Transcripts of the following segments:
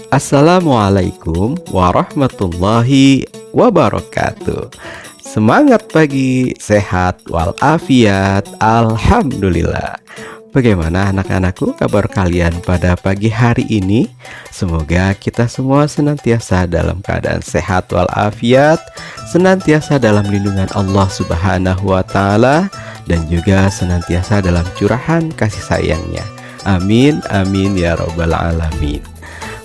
Assalamualaikum warahmatullahi wabarakatuh. Semangat pagi, sehat walafiat, alhamdulillah. Bagaimana anak-anakku kabar kalian pada pagi hari ini? Semoga kita semua senantiasa dalam keadaan sehat walafiat, senantiasa dalam lindungan Allah Subhanahu wa taala, dan juga senantiasa dalam curahan kasih sayangnya. Amin amin ya rabbal alamin.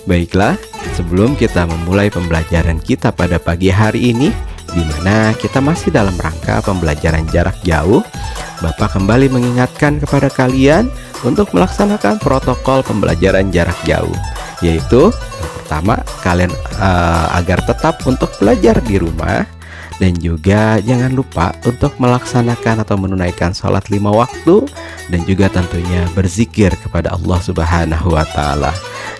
Baiklah, sebelum kita memulai pembelajaran kita pada pagi hari ini, di mana kita masih dalam rangka pembelajaran jarak jauh, Bapak kembali mengingatkan kepada kalian untuk melaksanakan protokol pembelajaran jarak jauh, yaitu yang pertama, kalian agar tetap untuk belajar di rumah, dan juga jangan lupa untuk melaksanakan atau menunaikan sholat 5 waktu, dan juga tentunya berzikir kepada Allah Subhanahu wa taala.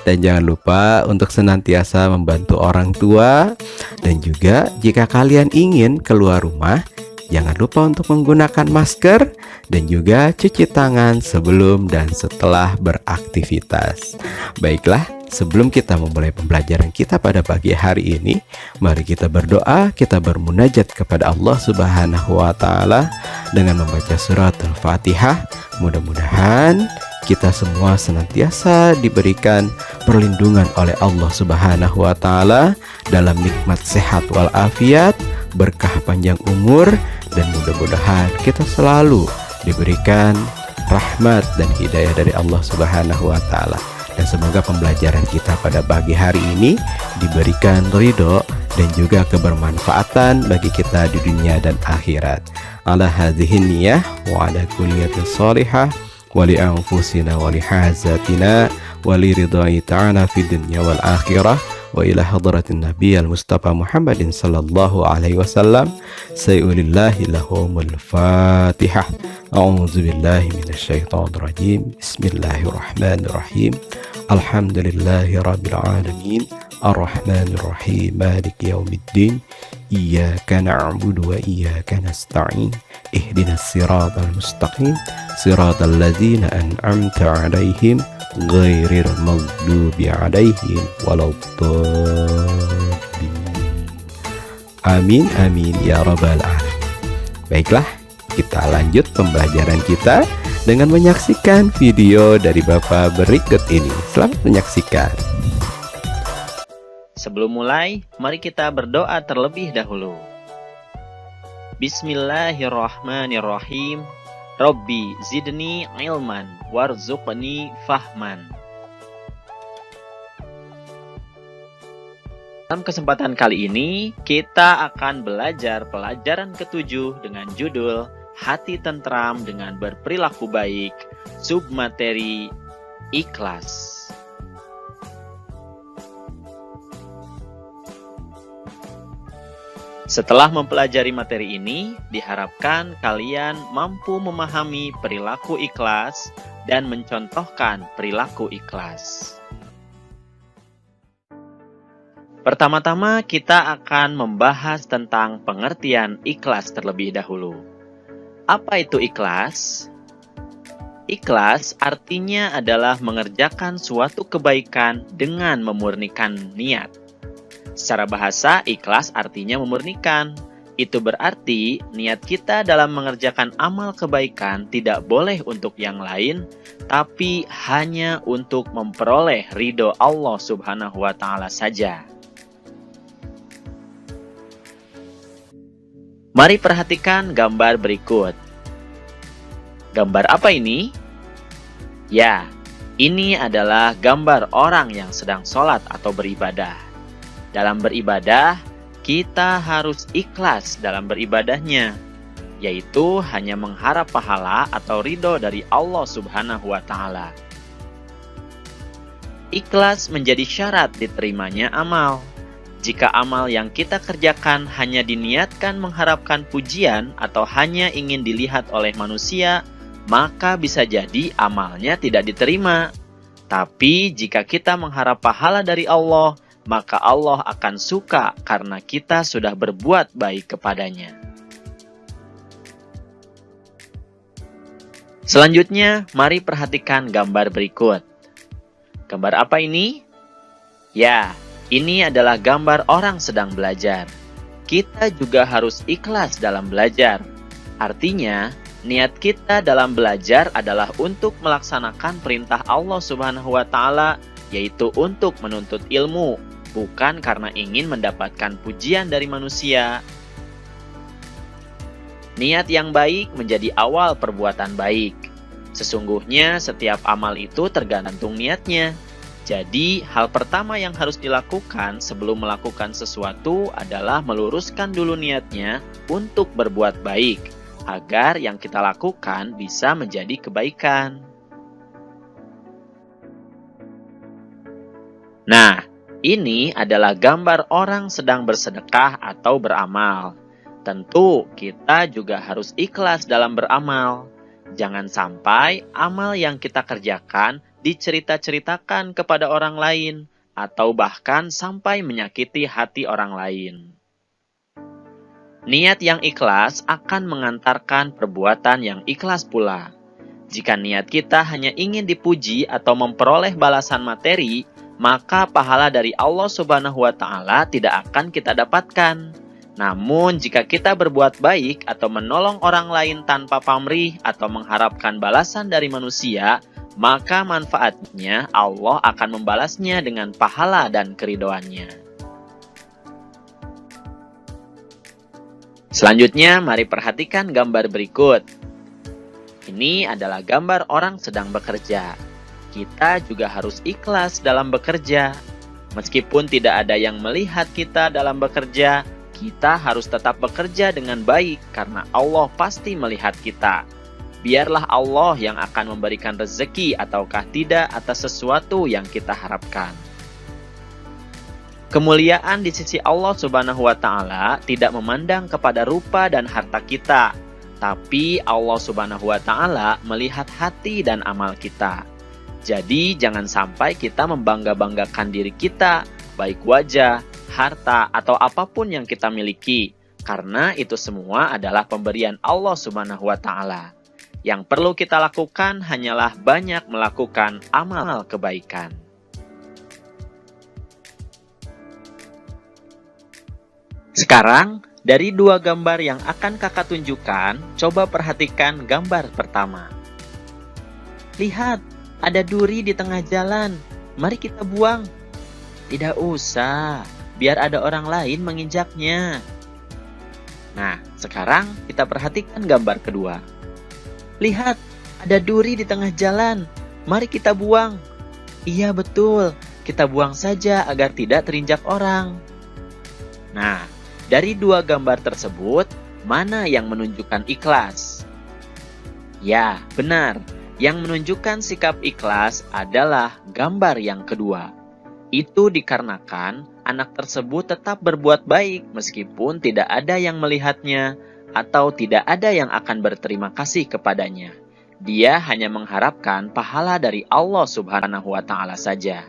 Dan jangan lupa untuk senantiasa membantu orang tua, dan juga jika kalian ingin keluar rumah, jangan lupa untuk menggunakan masker dan juga cuci tangan sebelum dan setelah beraktivitas. Baiklah, sebelum kita memulai pembelajaran kita pada pagi hari ini, mari kita berdoa, kita bermunajat kepada Allah Subhanahu wa taala dengan membaca surat Al-Fatihah. Mudah-mudahan kita semua senantiasa diberikan perlindungan oleh Allah Subhanahu wa taala dalam nikmat sehat walafiat, berkah panjang umur, dan mudah-mudahan kita selalu diberikan rahmat dan hidayah dari Allah Subhanahu wa taala. Dan semoga pembelajaran kita pada pagi hari ini diberikan ridho dan juga kebermanfaatan bagi kita di dunia dan akhirat. Ala hadhihi niyah wa ala kulliyatin shalihah wa li anfusina wa li hazatina wa li ridai ta'ala fid dunya wal akhirah wa ila hadratin nabiy al-mustafa Muhammadin sallallahu alaihi wasallam. Sayulillahi lahumul fatihah. A'udzu billahi minasyaitonir rajim. Bismillahirrahmanirrahim. Alhamdulillahi rabbil alamin. Arrahmanir rahim. Maliki yaumiddin. Iyyaka na'budu wa iyyaka nasta'in. Ihdinas siratal mustaqim. Siratal ladzina an'amta 'alaihim ghairil maghdubi 'alaihim waladdallin. Amin amin ya rabbal alamin. Baiklah, kita lanjut pembelajaran kita dengan menyaksikan video dari Bapak berikut ini. Selamat menyaksikan. Sebelum mulai, mari kita berdoa terlebih dahulu. Bismillahirrahmanirrahim. Rabbi zidni ilman warzuqni fahman. Dalam kesempatan kali ini, kita akan belajar pelajaran ke-7 dengan judul Hati Tentram dengan Berperilaku Baik, submateri ikhlas. Setelah mempelajari materi ini, diharapkan kalian mampu memahami perilaku ikhlas dan mencontohkan perilaku ikhlas. Pertama-tama kita akan membahas tentang pengertian ikhlas terlebih dahulu. Apa itu ikhlas? Ikhlas artinya adalah mengerjakan suatu kebaikan dengan memurnikan niat. Secara bahasa, ikhlas artinya memurnikan. Itu berarti niat kita dalam mengerjakan amal kebaikan tidak boleh untuk yang lain, tapi hanya untuk memperoleh ridho Allah Subhanahu wa taala saja. Mari perhatikan gambar berikut. Gambar apa ini? Ya, ini adalah gambar orang yang sedang sholat atau beribadah. Dalam beribadah, kita harus ikhlas dalam beribadahnya, yaitu hanya mengharap pahala atau ridho dari Allah Subhanahu wa taala. Ikhlas menjadi syarat diterimanya amal. Jika amal yang kita kerjakan hanya diniatkan mengharapkan pujian atau hanya ingin dilihat oleh manusia, maka bisa jadi amalnya tidak diterima. Tapi jika kita mengharap pahala dari Allah, maka Allah akan suka karena kita sudah berbuat baik kepadanya. Selanjutnya, mari perhatikan gambar berikut. Gambar apa ini? Ya, ini adalah gambar orang sedang belajar. Kita juga harus ikhlas dalam belajar. Artinya, niat kita dalam belajar adalah untuk melaksanakan perintah Allah Subhanahu wa Ta'ala, yaitu untuk menuntut ilmu, bukan karena ingin mendapatkan pujian dari manusia. Niat yang baik menjadi awal perbuatan baik. Sesungguhnya setiap amal itu tergantung niatnya. Jadi, hal pertama yang harus dilakukan sebelum melakukan sesuatu adalah meluruskan dulu niatnya untuk berbuat baik, agar yang kita lakukan bisa menjadi kebaikan. Nah, ini adalah gambar orang sedang bersedekah atau beramal. Tentu, kita juga harus ikhlas dalam beramal. Jangan sampai amal yang kita kerjakan dicerita-ceritakan kepada orang lain, atau bahkan sampai menyakiti hati orang lain. Niat yang ikhlas akan mengantarkan perbuatan yang ikhlas pula. Jika niat kita hanya ingin dipuji atau memperoleh balasan materi, maka pahala dari Allah Subhanahu wa Ta'ala tidak akan kita dapatkan. Namun, jika kita berbuat baik atau menolong orang lain tanpa pamrih atau mengharapkan balasan dari manusia, maka manfaatnya Allah akan membalasnya dengan pahala dan keridhoannya. Selanjutnya, mari perhatikan gambar berikut. Ini adalah gambar orang sedang bekerja. Kita juga harus ikhlas dalam bekerja. Meskipun tidak ada yang melihat kita dalam bekerja, kita harus tetap bekerja dengan baik karena Allah pasti melihat kita. Biarlah Allah yang akan memberikan rezeki ataukah tidak atas sesuatu yang kita harapkan. Kemuliaan di sisi Allah Subhanahu wa Ta'ala tidak memandang kepada rupa dan harta kita, tapi Allah Subhanahu wa Ta'ala melihat hati dan amal kita. Jadi jangan sampai kita membangga-banggakan diri kita, baik wajah, harta, atau apapun yang kita miliki, karena itu semua adalah pemberian Allah Subhanahu wa Ta'ala. Yang perlu kita lakukan hanyalah banyak melakukan amal kebaikan. Sekarang, dari dua gambar yang akan kakak tunjukkan, coba perhatikan gambar pertama. Lihat, ada duri di tengah jalan. Mari kita buang. Tidak usah, biar ada orang lain menginjaknya. Nah, sekarang kita perhatikan gambar kedua. Lihat, ada duri di tengah jalan. Mari kita buang. Iya betul, kita buang saja agar tidak terinjak orang. Nah, dari dua gambar tersebut, mana yang menunjukkan ikhlas? Ya, benar. Yang menunjukkan sikap ikhlas adalah gambar yang kedua. Itu dikarenakan anak tersebut tetap berbuat baik meskipun tidak ada yang melihatnya, atau tidak ada yang akan berterima kasih kepadanya. Dia hanya mengharapkan pahala dari Allah Subhanahu wa Ta'ala saja.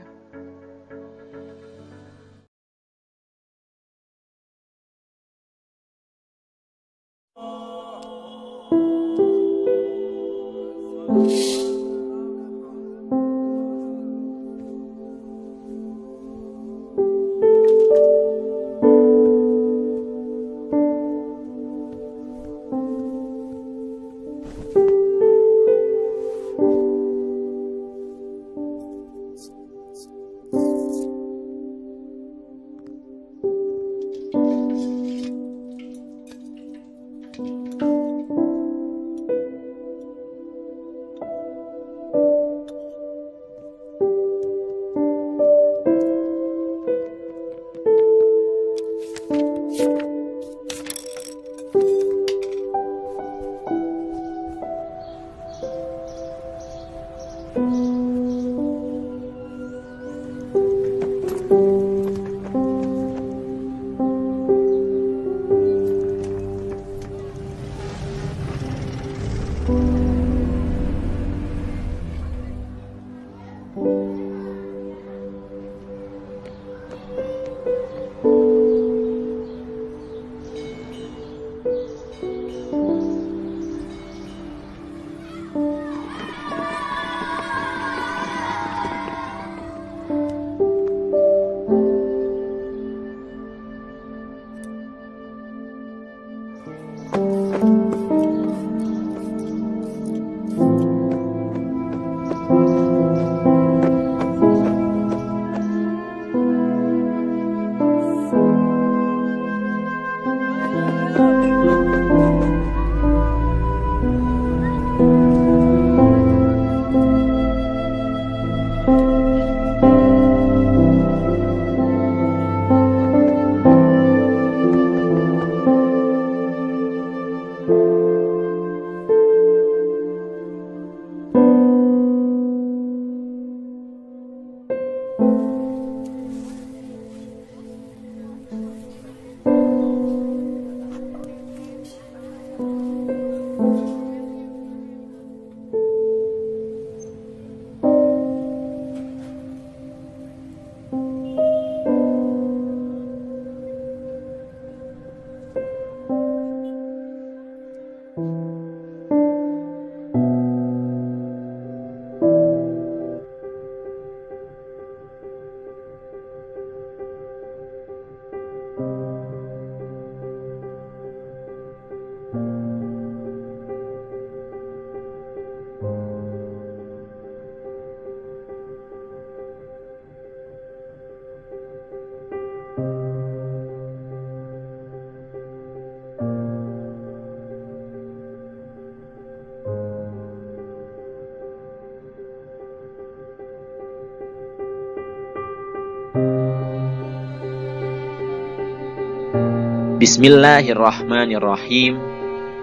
Bismillahirrahmanirrahim.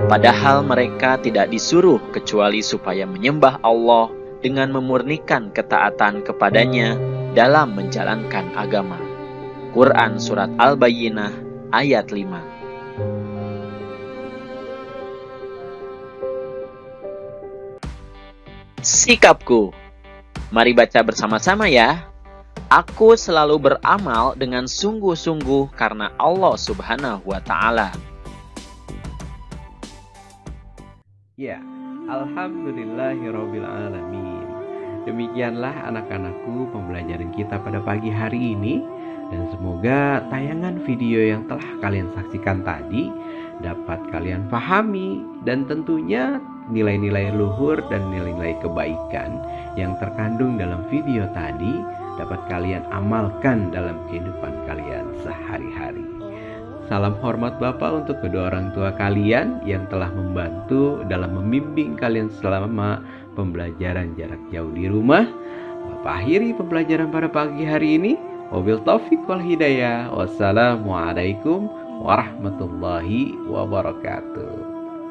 Padahal mereka tidak disuruh kecuali supaya menyembah Allah dengan memurnikan ketaatan kepadanya dalam menjalankan agama. Quran Surat Al-Bayyinah ayat 5. Sikapku. Mari baca bersama-sama ya. Aku selalu beramal dengan sungguh-sungguh karena Allah Subhanahu wa Ta'ala. Ya, alhamdulillahirabbil alamin. Demikianlah anak-anakku pembelajaran kita pada pagi hari ini, dan semoga tayangan video yang telah kalian saksikan tadi dapat kalian pahami, dan tentunya nilai-nilai luhur dan nilai-nilai kebaikan yang terkandung dalam video tadi dapat kalian amalkan dalam kehidupan kalian sehari-hari. Salam hormat Bapak untuk kedua orang tua kalian yang telah membantu dalam membimbing kalian selama pembelajaran jarak jauh di rumah. Bapak akhiri pembelajaran pada pagi hari ini. Wabil taufiq wal hidayah. Wassalamualaikum warahmatullahi wabarakatuh.